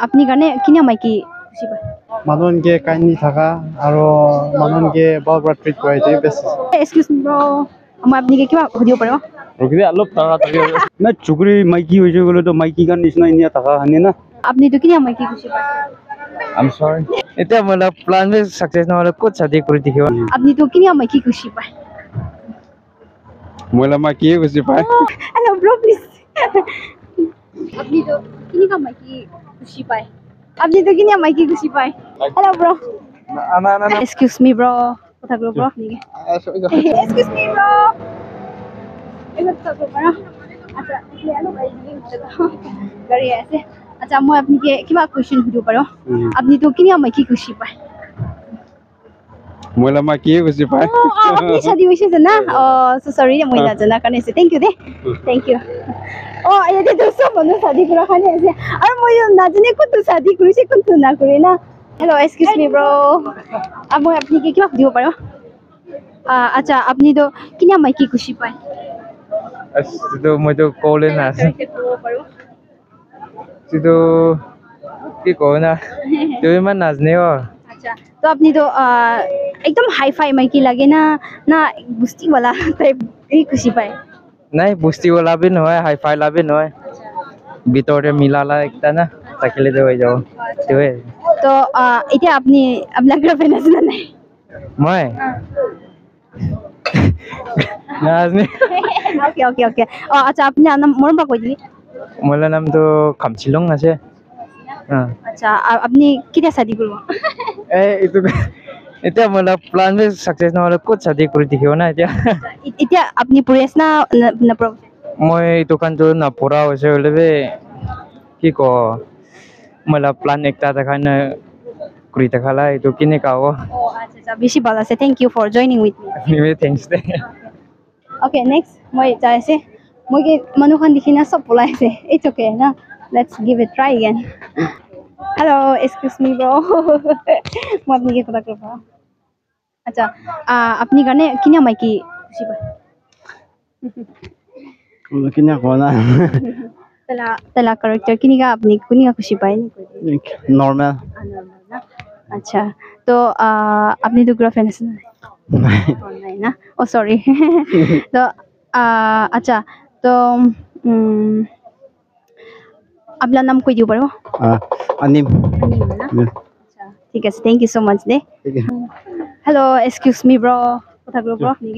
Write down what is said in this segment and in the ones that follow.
আপনি গানে কিনা মাইকি খুশি পায় মানুষকে কাইন্ডলি থাকা আৰু মানুষকে বৰ ট্ৰিট কৰাই দিয়ে বেছি এক্সকিউজ মি ব্ৰো মই আপনাকে কিবা সুধিব পাৰো ৰখিদে অলপ তাড়াতাড়ি না চুকুৰি মাইকি হৈছে গলেতো মাইকি গান নিচিনা ইনিয়া থাকা হানি না আপনি তো কিনা মাইকি খুশি পায় I'm sorry এটা मला প্ল্যান में सक्सेस নহলে ক'ত শাদি কৰি দেখিব আপনি তো কিনা মাইকি খুশি পায় मला মাইকিয়ে খুশি পায় हेलो ब्रो प्लीज আপনি তো কিনা মাইকি খুশি পায় আপনি তো কিনা মাইকি খুশি পায় हेलो ब्रो না না না এক্সকিউজ মি ব্রো কথা বলো ব্রো আপনি এক্সকিউজ মি ব্রো এগুলো তো ব্রো আচ্ছা আপনি আলো ভাই গাড়ি আছে আচ্ছা মই আপনাকে কিবা কোশ্চেন সুধিব পাৰো আপনি তো কিনা মাইকি খুশি পায় मला মাইকিয়ে খুশি পায় আপনি শাদি হইছে জানা সো সরি মই না জানা কানে আছে থ্যাংক ইউ দে থ্যাংক ইউ এতে তো সব মানুষ শাদি করা খানে আছে আর মই না জানি কোন তো শাদি করিছে কোন তো না করে না हेलो एक्सक्यूज मी ब्रो अब মই আপনাকে কিবা সুধিব পাৰো আচ্ছা আপনি তো কিনা মাইকি খুশি পায় তো মই তো কলে না তো কি কও না তুই ইমান নাজনে अच्छा तो আপনি তো एकदम हाई फाई माइकी লাগে না না বুস্তি वाला টাইপ এই খুশি পায় নাই বুস্তি वाला भी নহয় হাই ফাই লা भी নহয় ভিতরে মিলালা একটা না তাকিলে দে হয়ে যাও তুই তো এটা আপনি আপনার গার্লফ্রেন্ড আছে না নাই মই নাজনে ওকে ওকে ওকে আচ্ছা আপনি নাম মোর বা কই দিলি মোলা নাম তো খামছিলং আছে আচ্ছা আপনি কিটা শাদি করব এইটো এটা মোলা প্ল্যান में सक्सेस নহলে ক'ত শাদি কৰি দেখিব না এতিয়া এতিয়া আপনি পড়ি আছ না না মই দোকানটো না পড়া হৈছে হলে কি ক মোলা প্ল্যান একটা দেখানে কৰি দেখালা এইটো কিনে কাও আচ্ছা আচ্ছা বেশি ভালো আছে thank you for joining with me thanks দে ওকে নেক্সট মই যাইছে মই কি মানুখন দেখি না সব পলাইছে ইটস ওকে না let's give it try again hello excuse me bro মই আপনাকে কথা কব আচ্ছা আপনি গানে কিনা মাইকি খুশি পায় কিনা কোৱা না তেলা তেলা ক্যারেক্টার কিনিকা আপনি কুনিকা খুশি পায় নর্মাল আচ্ছা তো আপনি তো গার্লফ্রেন্ড আছে নাই না ও সরি তো আচ্ছা তো আপনার নাম কই দিব পারো আনিম আচ্ছা ঠিক আছে থ্যাংক ইউ সো মাচ দে हेलो एक्सक्यूज मी ब्रो কথা বলো ব্রো আপনি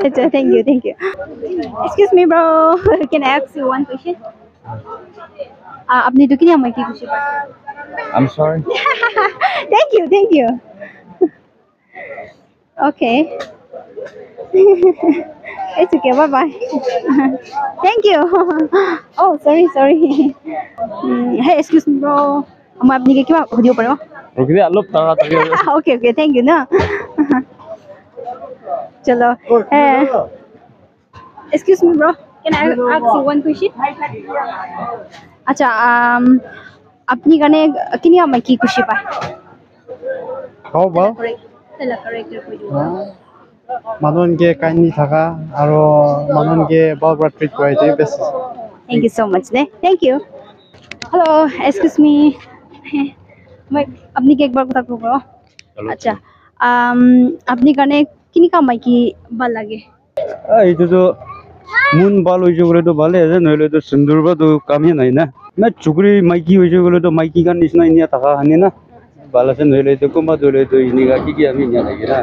আচ্ছা thank you excuse me bro can I ask you one question আপনি তো কিনা মাইকি খুশি পায় I'm sorry thank you okay it's okay bye bye thank you oh sorry hey excuse me bro মই আপনাকে কিবা সুধিব পাৰো রুকি দে অলপ তাড়াতাড়ি okay thank you না চলো excuse me bro can I ask you one question আচ্ছা আপনি গানে কিনিয়া মাইকি খুশি পায় খাও বা তেলা ক্যারেক্টার কই দিব মানুষকে কাইন্ডলি থাকা আৰু মানুষকে বৰ ট্ৰিট কৰাই দিয়ে বেছি thank you so much thank you hello excuse me मैं अपनी के एक बार কথা কব আচ্ছা আপনি গানে কিনিকা মাইকি ভাল লাগে এইটো তো মুন বাল হইছে বলে তো ভালে আছে নইলে তো সুন্দরবা তো কামই নাই না না চুকুরি মাইকি হইছে বলে তো মাইকি গান নিচিনা ইনিয়া থাকা হানি না ভালো আছে নইলে তো কোমা দলে তো ইনিগা কি আমি ইনিয়া লাগে না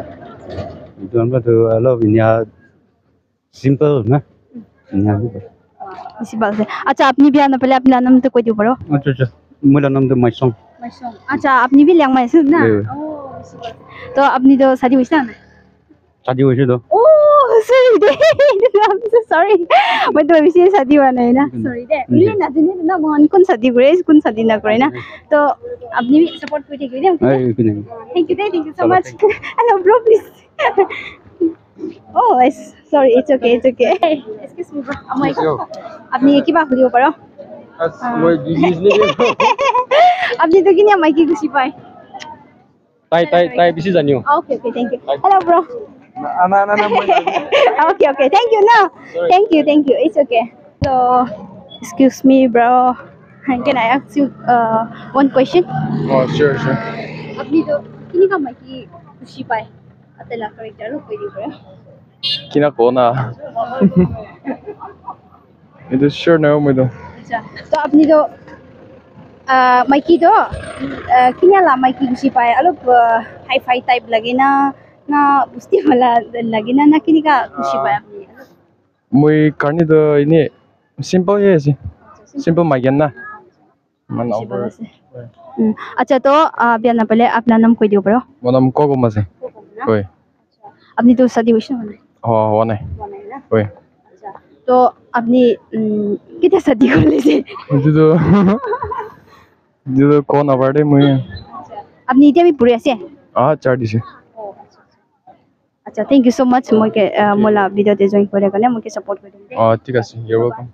ইটো তো অলপ ইনিয়া সিম্পল না ইনিয়া বেশি ভালো আছে আচ্ছা আপনি বিয়া না পেলে আপনার নাম তো কই দিব পারো আচ্ছা মোলা নাম তো মাইসং अच्छा আপনি भी ল্যাং মাইছে না তো আপনি তো শাদি হইছে না শাদি হইছে তো ও সরি দে I'm so sorry मैं तो अभी से शादी हुआ नहीं ना सॉरी दे मिले ना जाने ना कौन कौन शादी करे कौन शादी ना करे ना तो আপনি भी सपोर्ट করে ঠিক আছে thank you so much hello bro please oh sorry it's okay excuse me bro আপনি কি বা সুধিব পাৰো মই বিজনেস আপনি তো কিনা মাইকি খুশি পায় তাই বেশি জানিও okay thank you hello bro না okay thank you no thank you it's okay so excuse me bro Can I ask you one question? Oh, sure, sure. আপনি তো কিনি কামাই কি খুশি পায় আতেলা ক্যারেক্টার কই দিবরা Kinakona. Ito sure na mo ito. আচ্ছা তো আপনি তো মাইকি তো কিনালা মাইকি খুশি পায় অলপ হাই ফাই টাইপ লাগে না না বুঝতে ভালো লাগে না না কিনি কা খুশি পায় আপনি Muy karni do ini simple ye si. Simple magian na. Man খুশি ভালো over. আছে আচ্ছা তো বিয়া না পেলে আপনার নাম কই দিও পারো Manam kogo masi. Oi. আপনি তো শাদি হইছে না Oh, wane. বানাই না Oi. আচ্ছা তো আপনি কিটা শাদি করলেছে Dito. Dito ko na barde mo yan. আপনি এটা আমি পড়ে আছে Ah, chardi si. আচ্ছা থ্যাংক ইউ সো মাচ মই মোলা ভিডিওতে জয়েন করে কারণে আমাকে সাপোর্ট করে দিন Ah, ঠিক আছে. You're welcome.